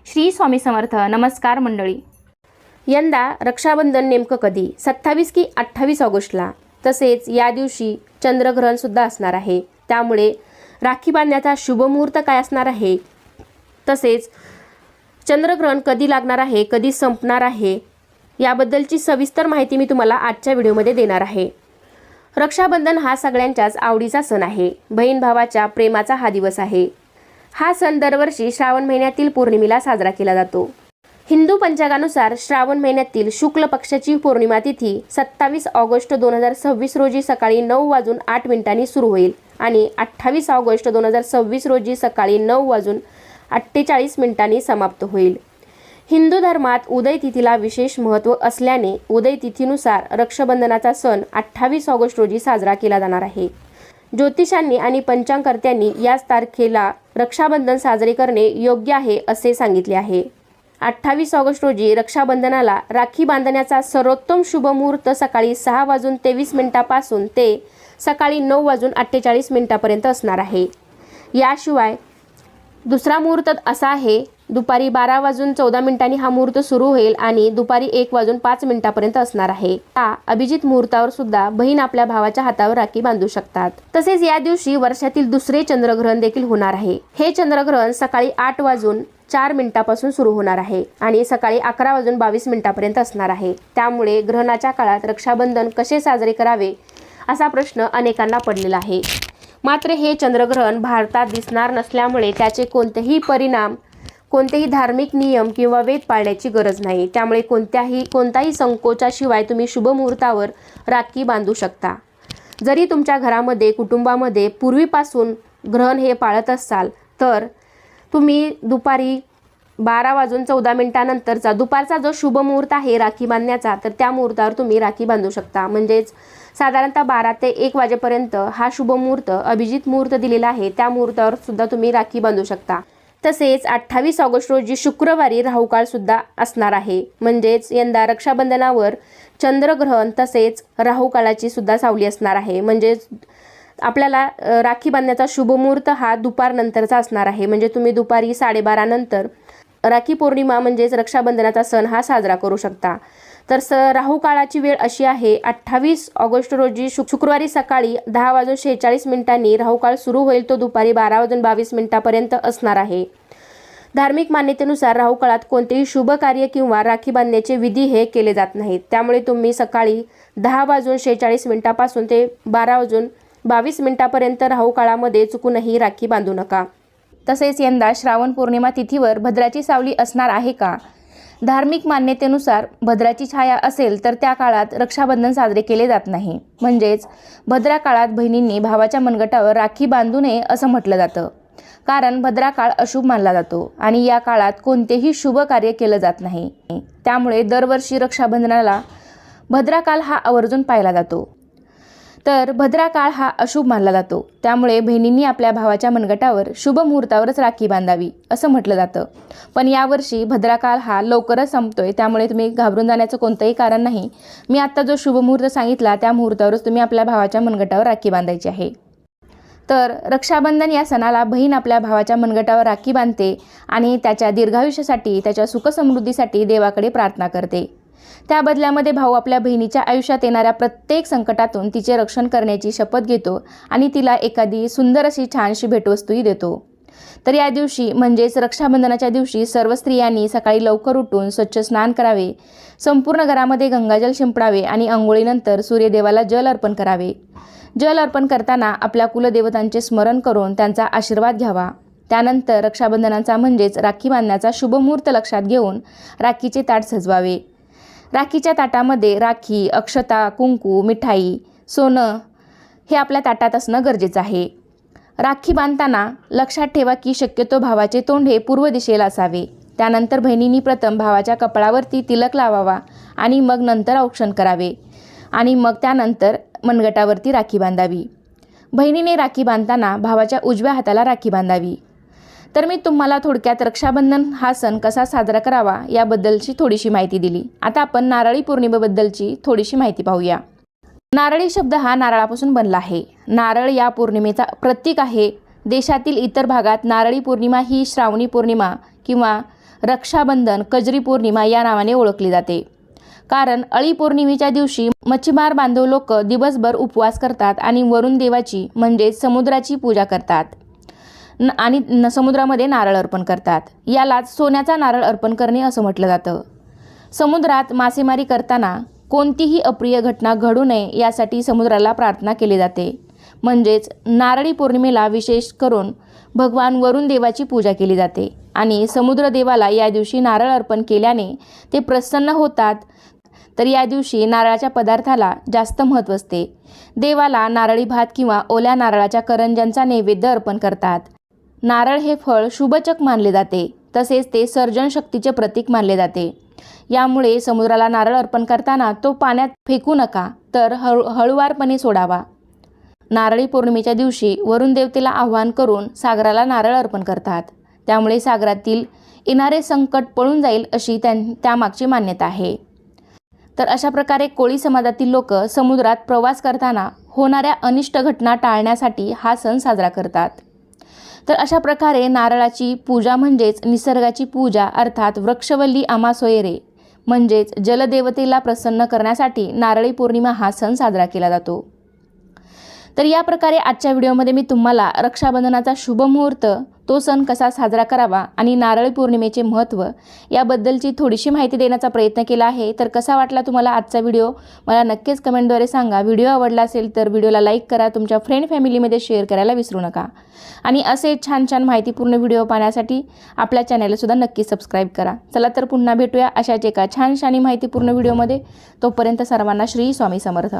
श्री स्वामी समर्थ. नमस्कार मंडळी. यंदा रक्षाबंधन नेमकं कधी? 27 की 28 ऑगस्टला. तसेच या दिवशी चंद्रग्रहण सुद्धा असणार आहे. त्यामुळे राखी बांधण्याचा शुभमुहूर्त काय असणार आहे, तसेच चंद्रग्रहण कधी लागणार आहे, कधी संपणार आहे, याबद्दलची सविस्तर माहिती मी तुम्हाला आजच्या व्हिडिओमध्ये देणार आहे. रक्षाबंधन हा सगळ्यांच्याच आवडीचा सण आहे. बहीण भावाच्या प्रेमाचा हा दिवस आहे. हा सण दरवर्षी श्रावण महिन्यातील पौर्णिमेला साजरा केला जातो. हिंदू पंचांगानुसार श्रावण महिन्यातील शुक्ल पक्षाची पौर्णिमा तिथी 27 ऑगस्ट 2026 रोजी सकाळी 9:08 सुरू होईल आणि 28 ऑगस्ट 2026 रोजी सकाळी 9:48 समाप्त होईल. हिंदू धर्मात उदय तिथीला विशेष महत्त्व असल्याने उदय तिथीनुसार रक्षाबंधनाचा सण 28 ऑगस्ट रोजी साजरा केला जाणार आहे. ज्योतिषांनी आणि पंचांगकर्त्यांनी याच तारखेला रक्षाबंधन साजरे करणे योग्य आहे असे सांगितले आहे. 28 ऑगस्ट रोजी रक्षाबंधनाला राखी बांधण्याचा सर्वोत्तम शुभ मुहूर्त सकाळी 6:23 पासून ते सकाळी 9:48 असणार आहे. याशिवाय दुसरा मुहूर्त असा आहे, दुपारी 12:14 हा मुहूर्त सुरू होईल आणि दुपारी 1:05 असणार आहे. या अभिजित मुहूर्तावर सुद्धा बहीण आपल्या भावाच्या हातावर राखी बांधू शकतात. तसेच या दिवशी वर्षातील दुसरे चंद्रग्रहण देखील होणार आहे. हे चंद्रग्रहण सकाळी 8:04 पासून सुरू होणार आहे आणि सकाळी 11:22 असणार आहे. त्यामुळे ग्रहणाच्या काळात रक्षाबंधन कसे साजरे करावे असा प्रश्न अनेकांना पडलेला आहे. मात्र हे चंद्रग्रहण भारतात दिसणार नसल्यामुळे त्याचे कोणतेही धार्मिक नियम किंवा वेद पाळण्याची गरज नाही. त्यामुळे कोणताही संकोचाशिवाय तुम्ही शुभ मुहूर्तावर राखी बांधू शकता. जरी तुमच्या घरामध्ये कुटुंबामध्ये पूर्वीपासून ग्रहण हे पाळत असाल तर तुम्ही दुपारी 12:14 नंतरचा दुपारचा जो शुभ मुहूर्त आहे राखी बांधण्याचा, तर त्या मुहूर्तावर तुम्ही राखी बांधू शकता. म्हणजेच साधारणतः 12 ते 1 वाजेपर्यंत हा शुभ मुहूर्त अभिजित मुहूर्त दिलेला आहे. त्या मुहूर्तावर सुद्धा तुम्ही राखी बांधू शकता. तसेच 28 ऑगस्ट रोजी शुक्रवारी राहुकाळ सुद्धा असणार आहे. म्हणजेच यंदा रक्षाबंधनावर चंद्रग्रहण तसेच राहुकाळाची सुद्धा सावली असणार आहे. म्हणजेच आपल्याला राखी बांधण्याचा शुभ मुहूर्त हा दुपारनंतरचा असणार आहे. म्हणजे तुम्ही दुपारी 12:30 नंतर राखी पौर्णिमा म्हणजेच रक्षाबंधनाचा सण हा साजरा करू शकता. तर राहुकाळाची वेळ अशी आहे, 28 ऑगस्ट रोजी शुक्रवारी सकाळी 10:46 राहुकाळ सुरू होईल. तो दुपारी 12:22 असणार आहे. धार्मिक मान्यतेनुसार राहुकाळात कोणतेही शुभ कार्य किंवा राखी बांधण्याचे विधी हे केले जात नाहीत. त्यामुळे तुम्ही सकाळी 10:46 पासून ते 12:22 राहुकाळामध्ये चुकूनही राखी बांधू नका. तसेच यंदा श्रावण पौर्णिमा तिथीवर भद्राची सावली असणार आहे का? धार्मिक मान्यतेनुसार भद्राची छाया असेल तर त्या काळात रक्षाबंधन साजरे केले जात नाही. म्हणजेच भद्रा काळात बहिणींनी भावाच्या मनगटावर राखी बांधू नये असं म्हटलं जातं. कारण भद्रा काळ अशुभ मानला जातो आणि या काळात कोणतेही शुभ कार्य केलं जात नाही. त्यामुळे दरवर्षी रक्षाबंधनाला भद्रा काळ हा आवर्जून पाळला जातो. तर भद्रा काळ हा अशुभ मानला जातो. त्यामुळे बहिणींनी आपल्या भावाच्या मनगटावर शुभ मुहूर्तावरच राखी बांधावी असं म्हटलं जातं. पण यावर्षी भद्रा काळ हा लवकरच संपतोय. त्यामुळे तुम्ही घाबरून जाण्याचं कोणतंही कारण नाही. मी आत्ता जो शुभ मुहूर्त सांगितला त्या मुहूर्तावरच तुम्ही आपल्या भावाच्या मनगटावर राखी बांधायची आहे. तर रक्षाबंधन या सणाला बहीण आपल्या भावाच्या मनगटावर राखी बांधते आणि त्याच्या दीर्घायुष्यासाठी, त्याच्या सुखसमृद्धीसाठी देवाकडे प्रार्थना करते. त्या बदल्यामध्ये भाऊ आपल्या बहिणीच्या आयुष्यात येणाऱ्या प्रत्येक संकटातून तिचे रक्षण करण्याची शपथ घेतो आणि तिला एखादी सुंदर अशी छानशी भेटवस्तूही देतो. तर या दिवशी म्हणजेच रक्षाबंधनाच्या दिवशी सर्व स्त्रियांनी सकाळी लवकर उठून स्वच्छ स्नान करावे, संपूर्ण घरामध्ये गंगाजल शिंपडावे आणि अंघोळीनंतर सूर्यदेवाला जल अर्पण करावे. जल अर्पण करताना आपल्या कुलदेवतांचे स्मरण करून त्यांचा आशीर्वाद घ्यावा. त्यानंतर रक्षाबंधनाचा म्हणजेच राखी बांधण्याचा शुभ मुहूर्त लक्षात घेऊन राखीचे ताट सजवावे. राखीच्या ताटामध्ये राखी, अक्षता, कुंकू, मिठाई, सोनं हे आपल्या ताटात असणं गरजेचं आहे. राखी बांधताना लक्षात ठेवा की शक्यतो भावाचे तोंड हे पूर्व दिशेला असावे. त्यानंतर बहिणींनी प्रथम भावाच्या कपाळावरती तिलक लावावा आणि मग नंतर औक्षण करावे आणि मग त्यानंतर मनगटावरती राखी बांधावी. बहिणीने राखी बांधताना भावाच्या उजव्या हाताला राखी बांधावी. तर मी तुम्हाला थोडक्यात रक्षाबंधन हा सण कसा साजरा करावा याबद्दलची थोडीशी माहिती दिली. आता आपण नारळी पौर्णिमेबद्दलची थोडीशी माहिती पाहूया. नारळी शब्द हा नारळापासून बनला आहे. नारळ या पौर्णिमेचा प्रतीक आहे. देशातील इतर भागात नारळी पौर्णिमा ही श्रावणी पौर्णिमा किंवा रक्षाबंधन, कजरी पौर्णिमा या नावाने ओळखली जाते. कारण अळी पौर्णिमेच्या दिवशी मच्छीमार बांधव लोक दिवसभर उपवास करतात आणि वरुण देवाची म्हणजेच समुद्राची पूजा करतात आणि समुद्रामध्ये नारळ अर्पण करतात. यालाच सोन्याचा नारळ अर्पण करणे असं म्हटलं जातं. समुद्रात मासेमारी करताना कोणतीही अप्रिय घटना घडू नये यासाठी समुद्राला प्रार्थना केली जाते. म्हणजेच नारळी पौर्णिमेला विशेष करून भगवान वरुण देवाची पूजा केली जाते आणि समुद्रदेवाला या दिवशी नारळ अर्पण केल्याने ते प्रसन्न होतात. तर या दिवशी नारळाच्या पदार्थाला जास्त महत्त्व असते. देवाला नारळी भात किंवा ओल्या नारळाच्या करंज्यांचा नैवेद्य अर्पण करतात. नारळ हे फळ शुभचक मानले जाते. तसेच ते सर्जन शक्तीचे प्रतीक मानले जाते. यामुळे समुद्राला नारळ अर्पण करताना तो पाण्यात फेकू नका, तर हळुवारपणे सोडावा. नारळी पौर्णिमेच्या दिवशी वरुण देवतेला आवाहन करून सागराला नारळ अर्पण करतात. त्यामुळे सागरातील येणारे संकट पळून जाईल अशी त्यामागची मान्यता आहे. तर अशा प्रकारे कोळी समाजातील लोक समुद्रात प्रवास करताना होणाऱ्या अनिष्ट घटना टाळण्यासाठी हा सण साजरा करतात. तर अशा प्रकारे नारळाची पूजा म्हणजेच निसर्गाची पूजा अर्थात वृक्षवल्ली आम्हा सोयरे म्हणजेच जलदेवतेला प्रसन्न करण्यासाठी नारळी पौर्णिमा हा सण साजरा केला जातो. तर या प्रकारे आजच्या व्हिडिओमध्ये मी तुम्हाला रक्षाबंधनाचा शुभ मुहूर्त, तो सण कसा साजरा करावा आणि नारळी पौर्णिमेचे महत्त्व याबद्दलची थोडीशी माहिती देण्याचा प्रयत्न केला आहे. तर कसा वाटला तुम्हाला आजचा व्हिडिओ मला नक्कीच कमेंटद्वारे सांगा. व्हिडिओ आवडला असेल तर व्हिडिओला लाईक करा, तुमच्या फ्रेंड फॅमिलीमध्ये शेअर करायला विसरू नका आणि असे छान छान माहितीपूर्ण व्हिडिओ पाहण्यासाठी आपल्या चॅनलसुद्धा नक्की सबस्क्राईब करा. चला तर पुन्हा भेटूया अशाच एका छान माहितीपूर्ण व्हिडिओमध्ये. तोपर्यंत सर्वांना श्री स्वामी समर्थ.